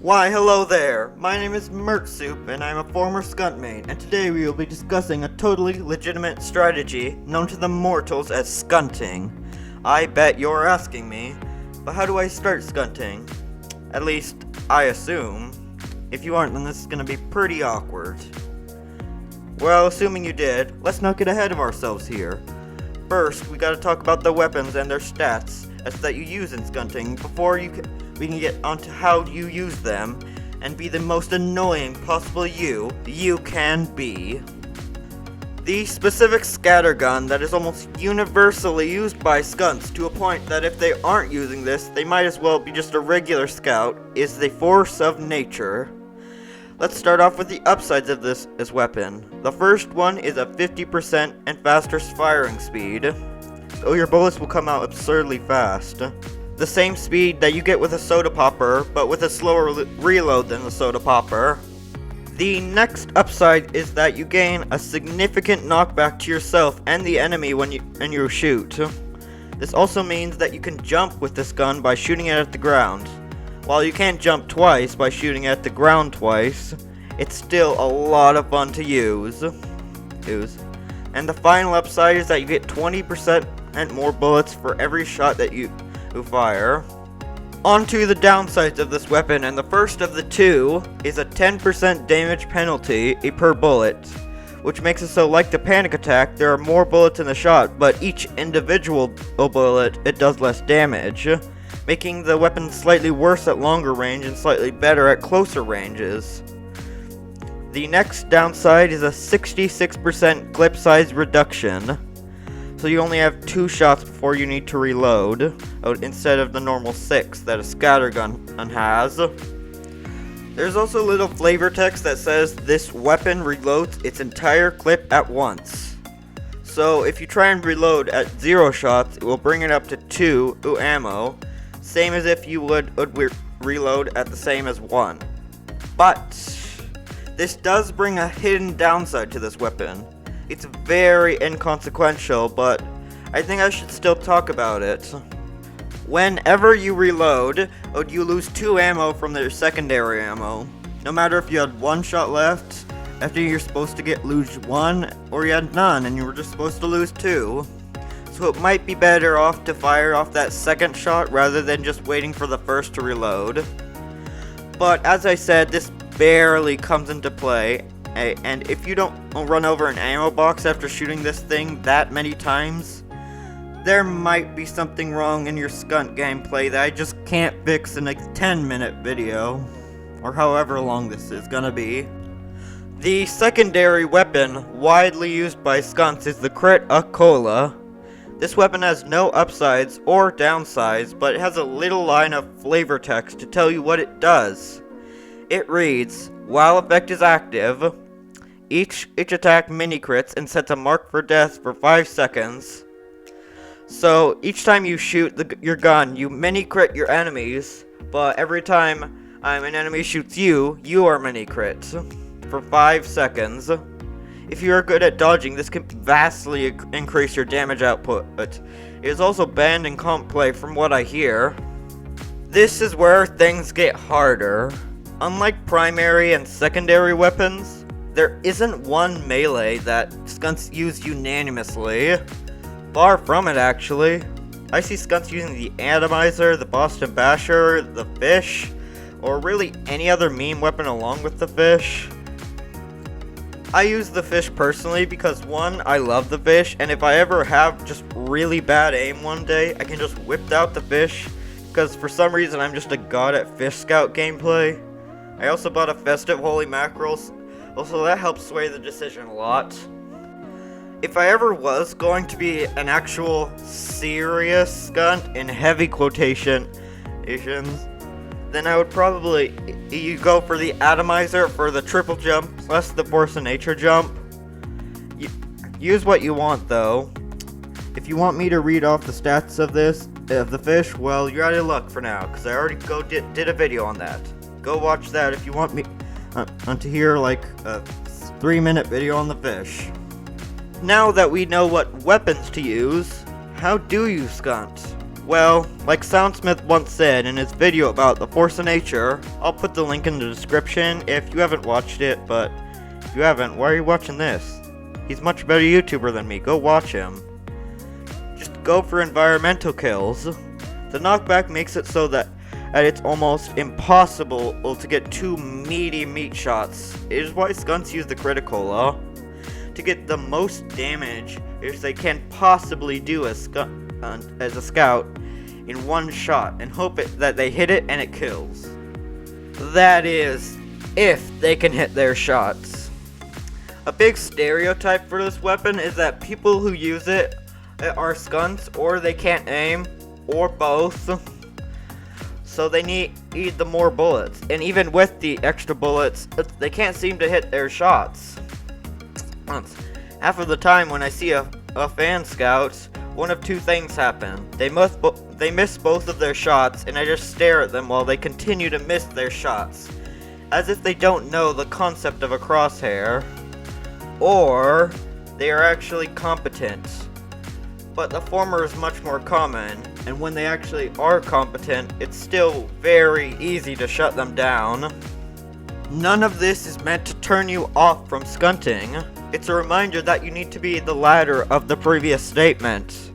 Why, hello there! My name is Mertsoup, and I'm a former Scunt main, and today we will be discussing a totally legitimate strategy known to the mortals as Scunting. I bet you're asking me, but how do I start Scunting? At least, I assume. If you aren't, then this is gonna be pretty awkward. Well, assuming you did, let's not get ahead of ourselves here. First, we gotta talk about the weapons and their stats as that you use in Scunting before we can get onto how you use them and be the most annoying possible you can be. The specific scattergun that is almost universally used by Scunts to a point that if they aren't using this, they might as well be just a regular scout is the Force of Nature. Let's start off with the upsides of this weapon. The first one is a 50% and faster firing speed, so your bullets will come out absurdly fast. The same speed that you get with a soda popper, but with a slower reload than the soda popper. The next upside is that you gain a significant knockback to yourself and the enemy when you shoot. This also means that you can jump with this gun by shooting it at the ground. While you can't jump twice by shooting at the ground twice, it's still a lot of fun to use. And the final upside is that you get 20% more bullets for every shot that you fire. On to the downsides of this weapon, and the first of the two is a 10% damage penalty per bullet, which makes it so, like the panic attack, there are more bullets in the shot, but each individual bullet, it does less damage, making the weapon slightly worse at longer range and slightly better at closer ranges. The next downside is a 66% clip size reduction. So you only have 2 shots before you need to reload, instead of the normal 6 that a scattergun has. There's also a little flavor text that says this weapon reloads its entire clip at once. So if you try and reload at 0 shots, it will bring it up to 2 ammo, same as if you would reload at the same as 1. But this does bring a hidden downside to this weapon. It's very inconsequential, but I think I should still talk about it. Whenever you reload, you lose 2 ammo from their secondary ammo. No matter if you had 1 shot left after you're supposed to lose 1, or you had none and you were just supposed to lose 2. So it might be better off to fire off that second shot rather than just waiting for the first to reload. But as I said, this barely comes into play. And if you don't run over an ammo box after shooting this thing that many times, there might be something wrong in your Scunt gameplay that I just can't fix in a 10-minute video, or however long this is gonna be. The secondary weapon widely used by Scunts is the Crit a Cola. This weapon has no upsides or downsides, but it has a little line of flavor text to tell you what it does. It reads, while effect is active, each attack mini-crits and sets a mark for death for 5 seconds. So, each time you shoot your gun, you mini-crit your enemies, but every time an enemy shoots you, you are mini-crit for 5 seconds. If you are good at dodging, this can vastly increase your damage output. It is also banned in comp play from what I hear. This is where things get harder. Unlike primary and secondary weapons, there isn't one melee that Scunts use unanimously. Far from it, actually. I see Scunts using the Atomizer, the Boston Basher, the Fish, or really any other meme weapon along with the Fish. I use the Fish personally because 1, I love the Fish, and if I ever have just really bad aim one day, I can just whip out the Fish, because for some reason I'm just a god at Fish Scout gameplay. I also bought a Festive Holy Mackerels, also that helps sway the decision a lot. If I ever was going to be an actual serious Scunt in heavy quotations, then I would probably go for the Atomizer for the triple jump plus the Force of Nature jump. Use what you want though. If you want me to read off the stats of the Fish, well, you're out of luck for now, because I already did a video on that. Go watch that if you want me to hear like a 3-minute video on the Fish. Now that we know what weapons to use, how do you Scunt? Well, like Soundsmith once said in his video about the force of nature, I'll put the link in the description if you haven't watched it, but if you haven't, why are you watching this? He's a much better YouTuber than me, go watch him. Just go for environmental kills. The knockback makes it so that it's almost impossible to get two meaty meat shots. It is why Scunts use the critical to get the most damage as they can possibly do as a scout in one shot and hope that they hit it and it kills. That is, if they can hit their shots. A big stereotype for this weapon is that people who use it are Scunts, or they can't aim, or both. So they need the more bullets, and even with the extra bullets, they can't seem to hit their shots. Half of the time when I see a fan scout, one of two things happen. They miss both of their shots, and I just stare at them while they continue to miss their shots, as if they don't know the concept of a crosshair, or they are actually competent. But the former is much more common, and when they actually are competent, it's still very easy to shut them down. None of this is meant to turn you off from Scunting. It's a reminder that you need to be the latter of the previous statement.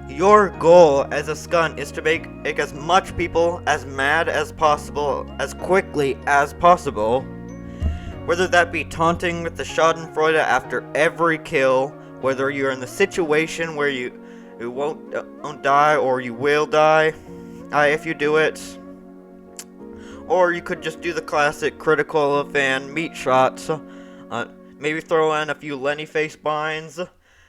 Your goal as a Scunt is to make as much people as mad as possible, as quickly as possible. Whether that be taunting with the schadenfreude after every kill, whether you're in the situation where you won't die or you will die if you do it, or you could just do the classic critical fan meat shots, maybe throw in a few Lenny face binds,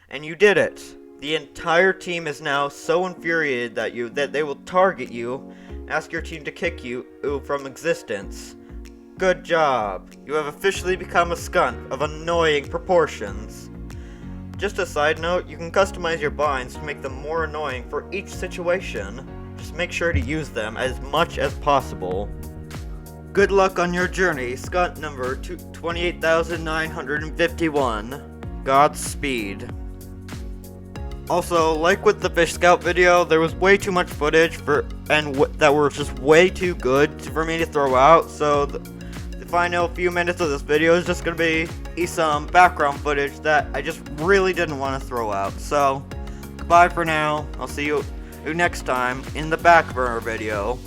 and you did it. The entire team is now so infuriated that they will target you, ask your team to kick you from existence. Good job. You have officially become a Scunt of annoying proportions. Just a side note, you can customize your binds to make them more annoying for each situation. Just make sure to use them as much as possible. Good luck on your journey, Scunt number 28,951. Godspeed. Also, like with the Fish Scout video, there was way too much footage that were just way too good for me to throw out, so the final few minutes of this video is just gonna be some background footage that I just really didn't want to throw out. So, goodbye for now. I'll see you next time in the back burner video.